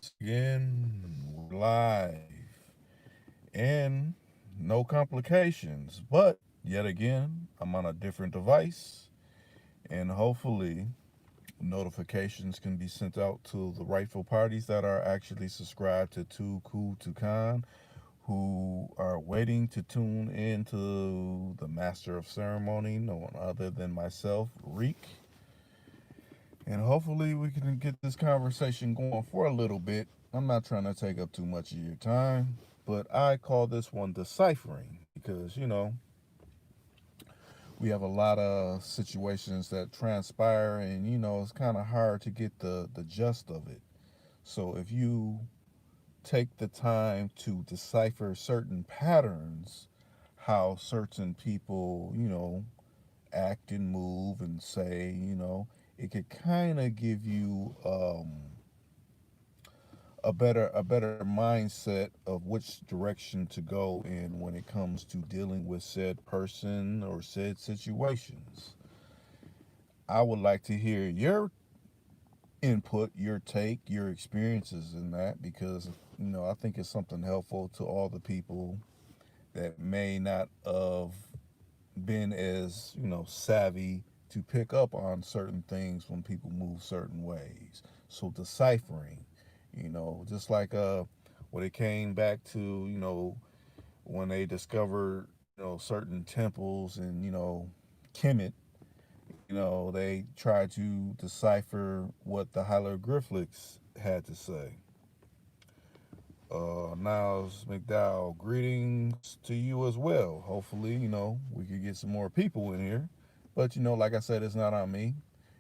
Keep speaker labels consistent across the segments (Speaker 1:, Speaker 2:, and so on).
Speaker 1: Again, we're live and no complications. But yet again, I'm on a different device, and hopefully, notifications can be sent out to the rightful parties that are actually subscribed to Too Cool to Con, who are waiting to tune into the master of ceremony, no one other than myself, Reek. And hopefully, we can get this conversation going for a little bit. I'm not trying to take up too much of your time, but I call this one deciphering because, we have a lot of situations that transpire, and, it's kind of hard to get the gist of it. So, if you take the time to decipher certain patterns, how certain people, act and move and say, it could kind of give you a better mindset of which direction to go in when it comes to dealing with said person or said situations. I would like to hear your input, your take, your experiences in that because I think it's something helpful to all the people that may not have been as savvy to pick up on certain things when people move certain ways. So deciphering, just like when it came back to when they discovered certain temples and Kemet, they tried to decipher what the hieroglyphics had to say. Niles McDowell, greetings to you as well. Hopefully, we could get some more people in here. But, like I said, it's not on me.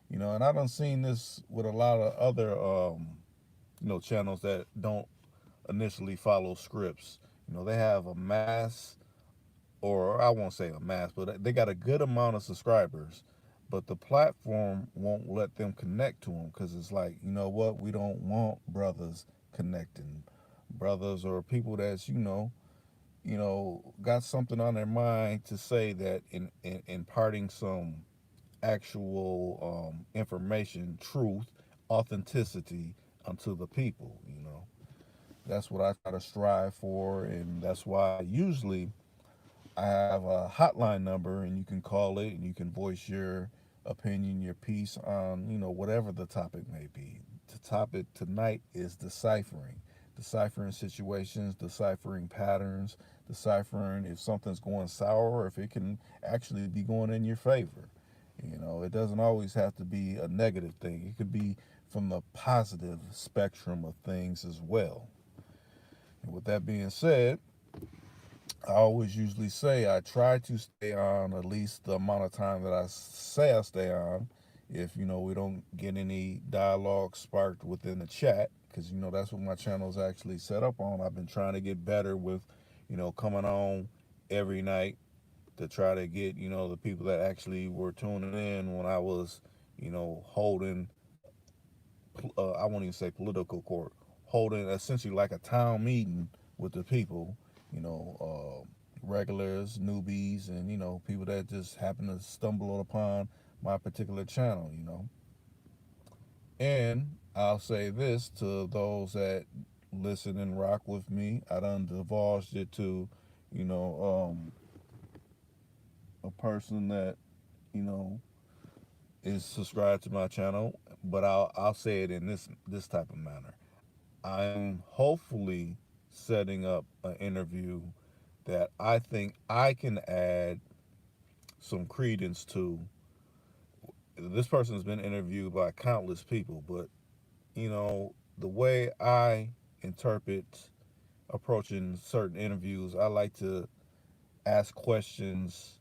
Speaker 1: And I done seen this with a lot of other, channels that don't initially follow scripts. They have a mass, or I won't say a mass, but they got a good amount of subscribers. But the platform won't let them connect to them because it's like, you know what? We don't want brothers connecting, brothers or people that's got something on their mind to say that in imparting some actual information, truth, authenticity unto the people. That's what I try to strive for, and that's why usually I have a hotline number, and you can call it, and you can voice your opinion, your piece on whatever the topic may be. The topic tonight is deciphering situations, deciphering patterns, deciphering if something's going sour or if it can actually be going in your favor. It doesn't always have to be a negative thing. It could be from the positive spectrum of things as well. And with that being said, I always usually say I try to stay on at least the amount of time that I say I stay on. If we don't get any dialogue sparked within the chat, because that's what my channel is actually set up on. I've been trying to get better with coming on every night to try to get the people that actually were tuning in when I was holding I won't even say political court, holding essentially like a town meeting with the people, regulars, newbies, and people that just happen to stumble upon my particular channel. And I'll say this to those that listen and rock with me. I done divulged it to, a person that you know is subscribed to my channel, but I'll say it in this type of manner. I'm hopefully setting up an interview that I think I can add some credence to. This person has been interviewed by countless people, but the way I interpret approaching certain interviews, I like to ask questions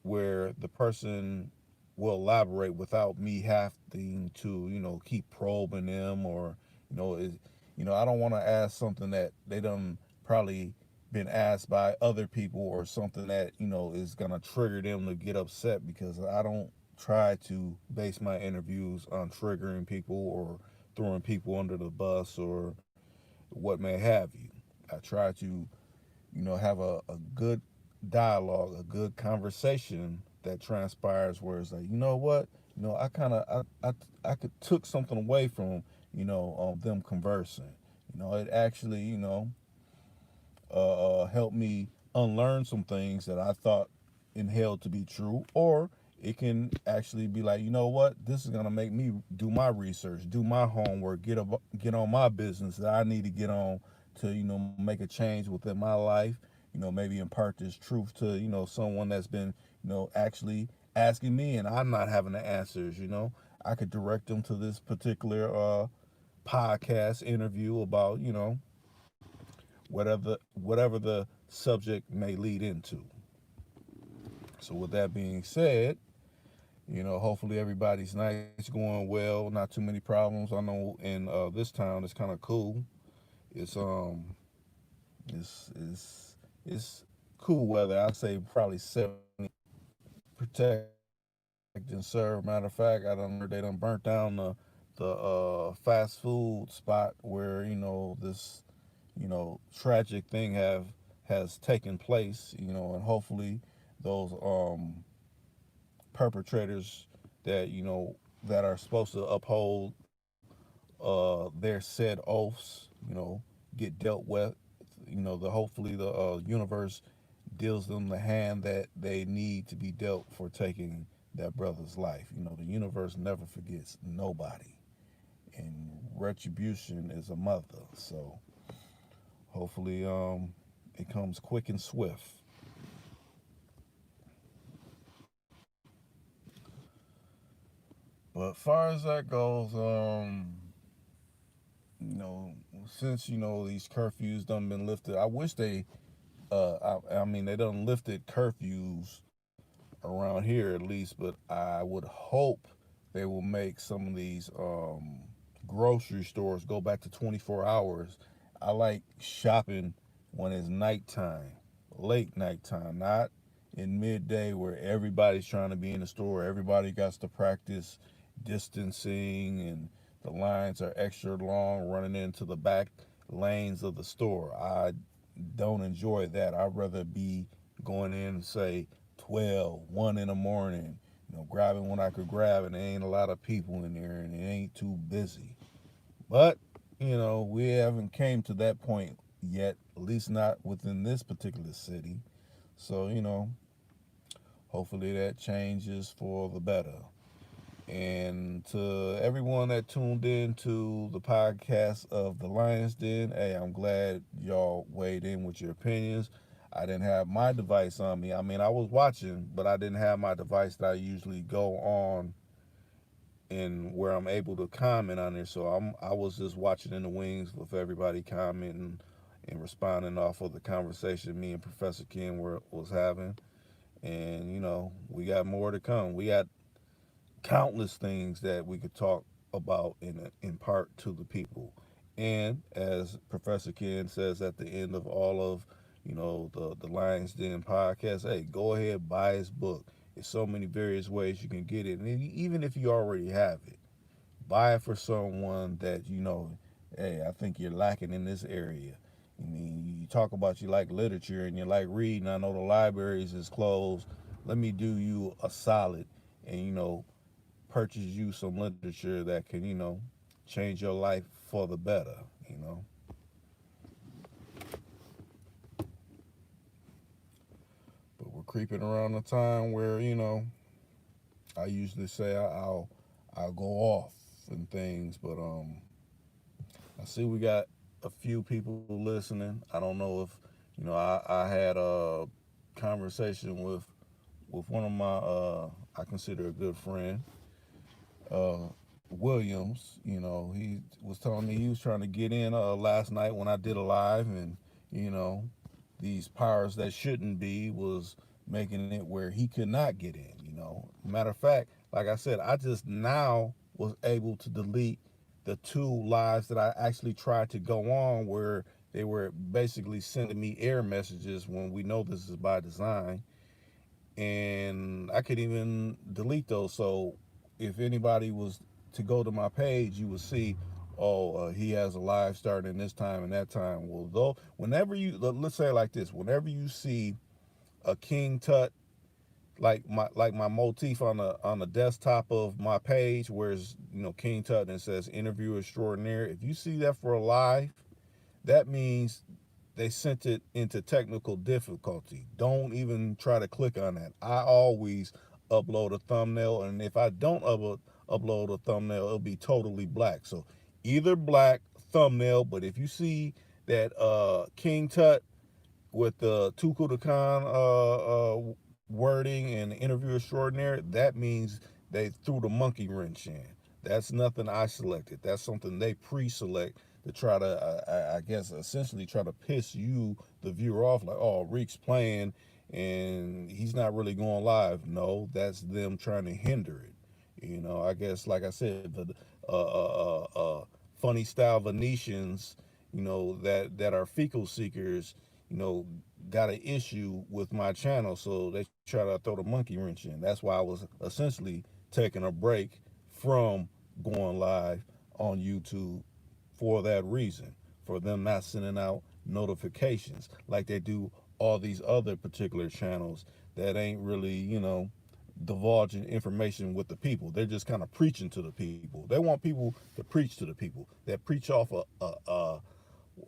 Speaker 1: where the person will elaborate without me having to, keep probing them or, is, I don't want to ask something that they done probably been asked by other people or something that, is going to trigger them to get upset because I don't try to base my interviews on triggering people or throwing people under the bus or what may have you. I try to have a good dialogue, a good conversation that transpires where it's like, you know what, I kind of I could took something away from them conversing. It actually, helped me unlearn some things that I thought and held to be true, or it can actually be like, you know what, this is gonna make me do my research, do my homework, get on my business that I need to get on to make a change within my life. Maybe impart this truth to someone that's been actually asking me, and I'm not having the answers. I could direct them to this particular podcast interview about whatever the subject may lead into. So with that being said, hopefully everybody's nice, going well, not too many problems. I know in this town it's kind of cool. It's it's cool weather. I say probably 70. Protect and serve. Matter of fact, I done heard they done burnt down the fast food spot where this tragic thing have has taken place. And hopefully those perpetrators that that are supposed to uphold their said oaths, get dealt with. The hopefully the universe deals them the hand that they need to be dealt for taking that brother's life. The universe never forgets nobody, and retribution is a mother. So hopefully, it comes quick and swift. But as far as that goes, you know, since these curfews done been lifted, I wish they, I mean, they done lifted curfews around here at least, but I would hope they will make some of these grocery stores go back to 24 hours. I like shopping when it's nighttime, late nighttime, not in midday where everybody's trying to be in the store. Everybody got to practice distancing, and the lines are extra long running into the back lanes of the store. I don't enjoy that. I'd rather be going in, say, 12, 1 in the morning, grabbing what I could grab, and there ain't a lot of people in there, and it ain't too busy. But, we haven't came to that point yet, at least not within this particular city. So, hopefully that changes for the better. And to everyone that tuned in to the podcast of the Lions Den, hey, I'm glad y'all weighed in with your opinions. I didn't have my device on me. I mean, I was watching, but I didn't have my device that I usually go on and where I'm able to comment on there. So I was just watching in the wings with everybody commenting and responding off of the conversation me and Professor Ken was having. And we got more to come. We got countless things that we could talk about and impart to the people. And as Professor Ken says at the end of all of the Lions Den podcast, hey, go ahead, buy his book. There's so many various ways you can get it, and even if you already have it, buy it for someone that hey, I think you're lacking in this area. I mean, you talk about you like literature and you like reading. I know the libraries is closed. Let me do you a solid and purchase you some literature that can change your life for the better. But we're creeping around the time where I usually say I'll go off and things, but I see we got a few people listening. I don't know if I had a conversation with one of my I consider a good friend, uh, Williams. He was telling me he was trying to get in last night when I did a live, and you know, these powers that shouldn't be was making it where he could not get in. Matter of fact, like I said, I just now was able to delete the two lives that I actually tried to go on where they were basically sending me error messages when we know this is by design, and I could even delete those. So if anybody was to go to my page, you would see, oh, he has a live starting this time and that time. Well, whenever you let's say it like this, whenever you see a King Tut like my motif on the desktop of my page, where it's, King Tut, and it says interview extraordinaire. If you see that for a live, that means they sent it into technical difficulty. Don't even try to click on that. I always upload a thumbnail, and if I don't upload a thumbnail, it'll be totally black. So either black thumbnail, but if you see that King Tut with the Tuku Khan wording and interview extraordinary, that means they threw the monkey wrench in. That's nothing I selected. That's something they pre-select to try to, I guess, essentially try to piss you, the viewer, off. Like, oh, Reek's playing and he's not really going live. No, that's them trying to hinder it. I guess, like I said, the funny style Venetians, that are fecal seekers, you know, got an issue with my channel, so they try to throw the monkey wrench in. That's why I was essentially taking a break from going live on YouTube for that reason, for them not sending out notifications like they do all these other particular channels that ain't really, divulging information with the people. They're just kind of preaching to the people. They want people to preach to the people. That preach off a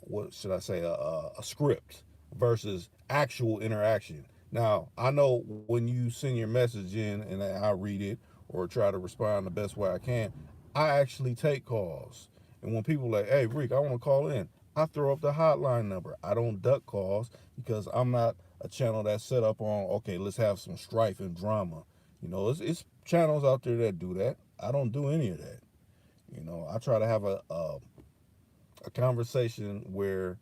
Speaker 1: what should I say, a script versus actual interaction. Now, I know when you send your message in and I read it or try to respond the best way I can, I actually take calls. And when people are like, hey, Rick, I want to call in, I throw up the hotline number. I don't duck calls because I'm not a channel that's set up on, okay, let's have some strife and drama. It's channels out there that do that. I don't do any of that. I try to have a conversation where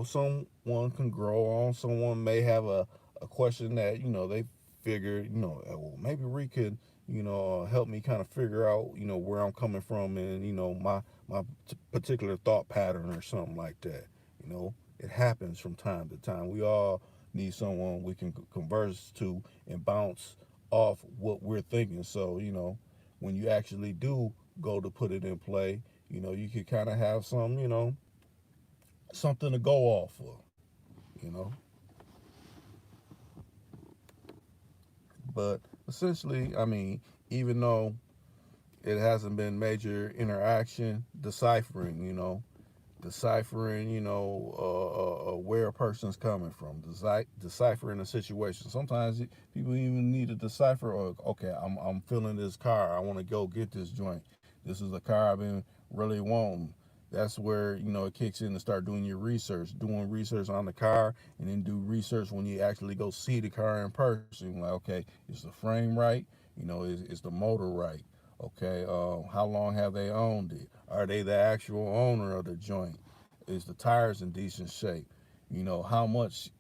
Speaker 1: someone can grow on. Someone may have a question that they figure, well, maybe Reed could help me kind of figure out where I'm coming from, and my particular thought pattern or something like that. It happens from time to time. We all need someone we can converse to and bounce off what we're thinking. So when you actually do go to put it in play, you could kind of have some something to go off of, you know. But essentially, I mean, even though it hasn't been major interaction, deciphering, where a person's coming from, deciphering a situation. Sometimes people even need to decipher, okay, I'm feeling this car. I want to go get this joint. This is a car I've been really wanting. That's where, it kicks in to start doing research on the car, and then do research when you actually go see the car in person. Like, okay, is the frame right? Is the motor right? Okay, how long have they owned it? Are they the actual owner of the joint? Is the tires in decent shape? How much,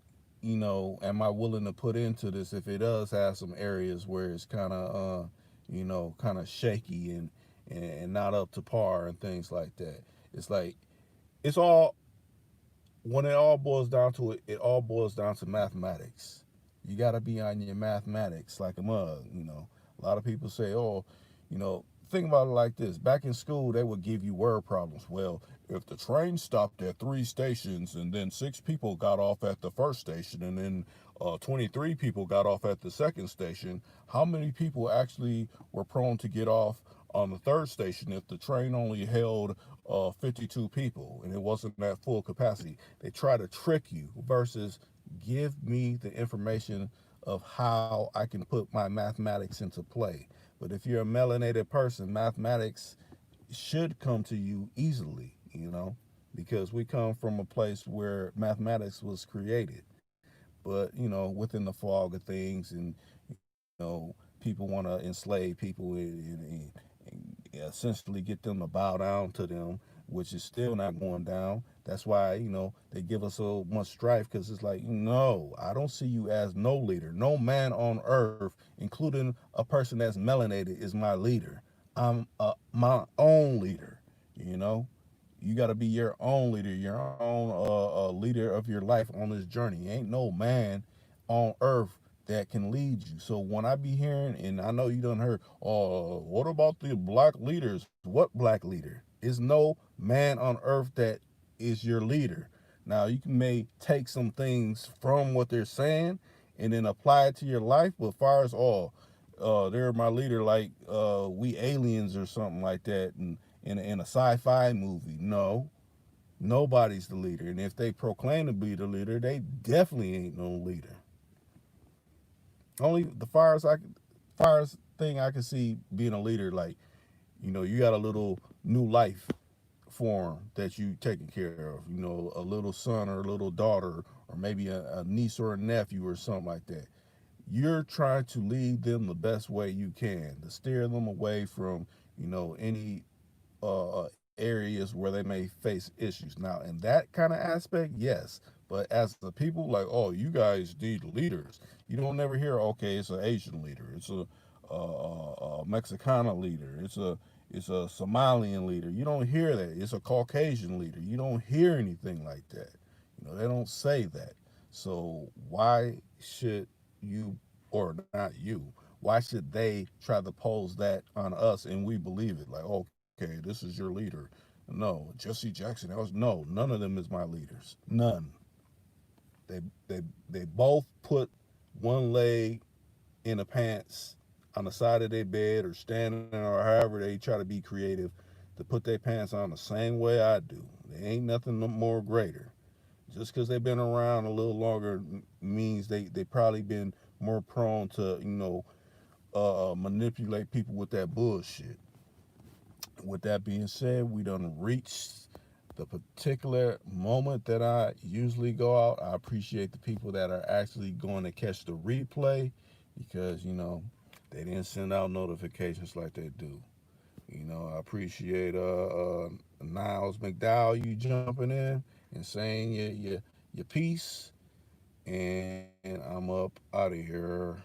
Speaker 1: am I willing to put into this if it does have some areas where it's kind of, kind of shaky and not up to par and things like that. It's like, it's all, when it all boils down to it, it all boils down to mathematics. You got to be on your mathematics like a mug. A lot of people say, oh, think about it like this. Back in school, they would give you word problems. Well, if the train stopped at 3 stations and then 6 people got off at the first station and then 23 people got off at the second station, how many people actually were prone to get off on the third station if the train only held 52 people and it wasn't at full capacity? They try to trick you versus give me the information of how I can put my mathematics into play. But if you're a melanated person, mathematics should come to you easily, because we come from a place where mathematics was created. But, within the fog of things, and, people want to enslave people and essentially get them to bow down to them, which is still not going down. That's why, they give us so much strife, because it's like, no, I don't see you as no leader. No man on earth, including a person that's melanated, is my leader. I'm my own leader, you know? You got to be your own leader, your own leader of your life on this journey. Ain't no man on earth that can lead you. So when I be hearing, and I know you done heard, what about the black leaders? What black leader? Is no man on earth that is your leader. Now you may take some things from what they're saying and then apply it to your life. But far as all, they're my leader, like we aliens or something like that, and in a sci-fi movie. No, nobody's the leader, and if they proclaim to be the leader, they definitely ain't no leader. Only the farthest thing I can see being a leader, like, you got a little new life form that you taking care of, a little son or a little daughter, or maybe a niece or a nephew or something like that. You're trying to lead them the best way you can to steer them away from, any areas where they may face issues. Now, in that kind of aspect, yes. But as the people, like, oh, you guys need leaders. You don't never hear, okay, it's an Asian leader, it's a Mexicana leader, it's a Somalian leader. You don't hear that. It's a Caucasian leader. You don't hear anything like that. They don't say that. So why should you, or not you, why should they try to pose that on us and we believe it? Like, okay, this is your leader. No, Jesse Jackson. No, none of them is my leaders. None. They they they both put one leg in the pants on the side of their bed or standing or however they try to be creative to put their pants on the same way I do. There ain't nothing more greater. Just because they've been around a little longer means they probably been more prone to manipulate people with that bullshit. With that being said, we done reached the particular moment that I usually go out. I appreciate the people that are actually going to catch the replay because, they didn't send out notifications like they do. I appreciate Niles McDowell, you jumping in and saying your piece, and I'm up out of here.